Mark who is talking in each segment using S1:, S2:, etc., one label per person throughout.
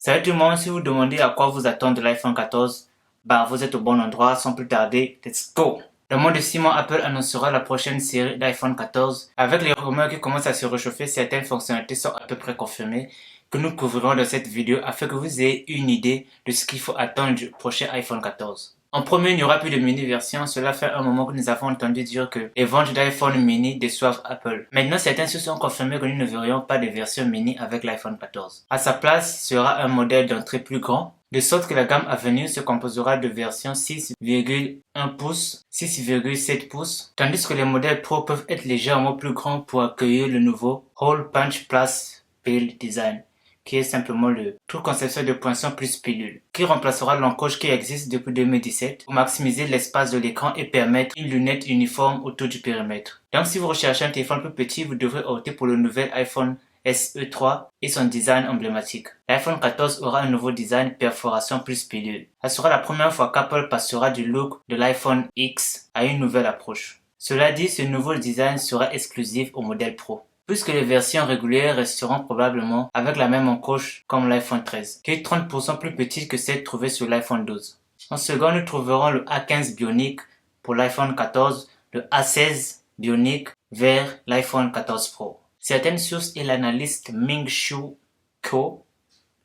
S1: Salut tout le monde, si vous demandez à quoi vous attendre de l'iPhone 14, vous êtes au bon endroit. Sans plus tarder, let's go! Dans moins de 6 mois, Apple annoncera la prochaine série d'iPhone 14. Avec les rumeurs qui commencent à se réchauffer, certaines fonctionnalités sont à peu près confirmées que nous couvrirons dans cette vidéo afin que vous ayez une idée de ce qu'il faut attendre du prochain iPhone 14. En premier, il n'y aura plus de mini version. Cela fait un moment que nous avons entendu dire que les ventes d'iPhone mini déçoivent Apple. Maintenant, certains sources ont confirmé que nous ne verrions pas de version mini avec l'iPhone 14. À sa place, sera un modèle d'entrée plus grand, de sorte que la gamme à venir se composera de versions 6,1 pouces, 6,7 pouces, tandis que les modèles Pro peuvent être légèrement plus grands pour accueillir le nouveau Hole Punch Plus Build Design, qui est simplement le trou conceptuel de poinçon plus pilule, qui remplacera l'encoche qui existe depuis 2017 pour maximiser l'espace de l'écran et permettre une lunette uniforme autour du périmètre. Donc si vous recherchez un téléphone plus petit, vous devrez opter pour le nouvel iPhone SE 3 et son design emblématique. L'iPhone 14 aura un nouveau design perforation plus pilule. Ce sera la première fois qu'Apple passera du look de l'iPhone X à une nouvelle approche. Cela dit, ce nouveau design sera exclusif au modèle Pro, puisque les versions régulières resteront probablement avec la même encoche comme l'iPhone 13, qui est 30% plus petite que celle trouvée sur l'iPhone 12. En second, nous trouverons le A15 Bionic pour l'iPhone 14, le A16 Bionic vers l'iPhone 14 Pro. Certaines sources et l'analyste Ming-Chi Kuo,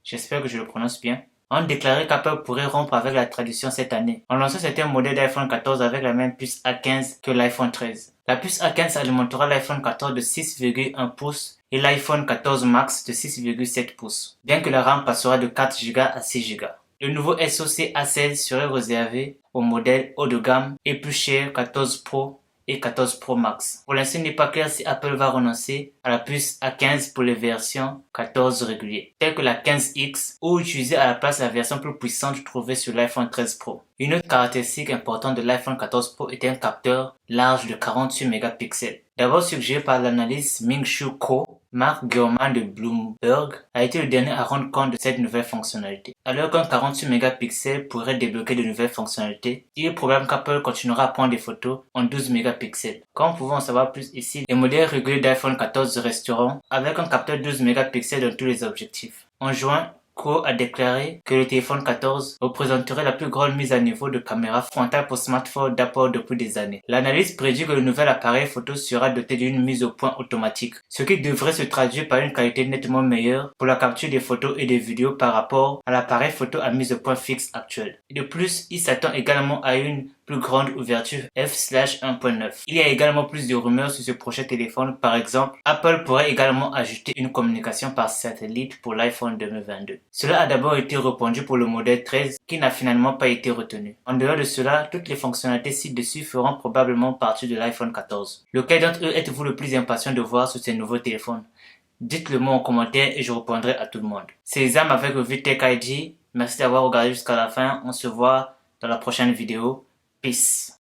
S1: j'espère que je le prononce bien, ont déclaré qu'Apple pourrait rompre avec la tradition cette année, en lançant certains modèles d'iPhone 14 avec la même puce A15 que l'iPhone 13. La puce A15 alimentera l'iPhone 14 de 6,1 pouces et l'iPhone 14 Max de 6,7 pouces, bien que la RAM passera de 4 Go à 6 Go. Le nouveau SoC A16 serait réservé aux modèles haut de gamme et plus cher 14 Pro et 14 Pro Max. Pour l'instant, il n'est pas clair si Apple va renoncer à la puce A15 pour les versions 14 régulières, telles que la 15X, ou utiliser à la place la version plus puissante trouvée sur l'iPhone 13 Pro. Une autre caractéristique importante de l'iPhone 14 Pro est un capteur large de 48 mégapixels. D'abord suggéré par l'analyste Ming-Chi Kuo, Mark Gurman de Bloomberg a été le dernier à rendre compte de cette nouvelle fonctionnalité. Alors qu'un 48 mégapixels pourrait débloquer de nouvelles fonctionnalités, il est probable qu'Apple continuera à prendre des photos en 12 mégapixels. Comme vous pouvez en savoir plus ici, les modèles réguliers d'iPhone 14 resteront avec un capteur 12 mégapixels dans tous les objectifs. En juin, Kuo a déclaré que le téléphone 14 représenterait la plus grande mise à niveau de caméra frontale pour smartphone d'Apple depuis des années. L'analyste prédit que le nouvel appareil photo sera doté d'une mise au point automatique, ce qui devrait se traduire par une qualité nettement meilleure pour la capture des photos et des vidéos par rapport à l'appareil photo à mise au point fixe actuel. De plus, il s'attend également à une plus grande ouverture f/1.9. Il y a également plus de rumeurs sur ce prochain téléphone. Par exemple, Apple pourrait également ajouter une communication par satellite pour l'iPhone 2022. Cela a d'abord été répandu pour le modèle 13 qui n'a finalement pas été retenu. En dehors de cela, toutes les fonctionnalités ci-dessus feront probablement partie de l'iPhone 14. Lequel d'entre eux êtes-vous le plus impatient de voir sur ces nouveaux téléphones? Dites-le moi en commentaire et je répondrai à tout le monde. C'est Zam avec Revue Tech ID. Merci d'avoir regardé jusqu'à la fin. On se voit dans la prochaine vidéo. Peace.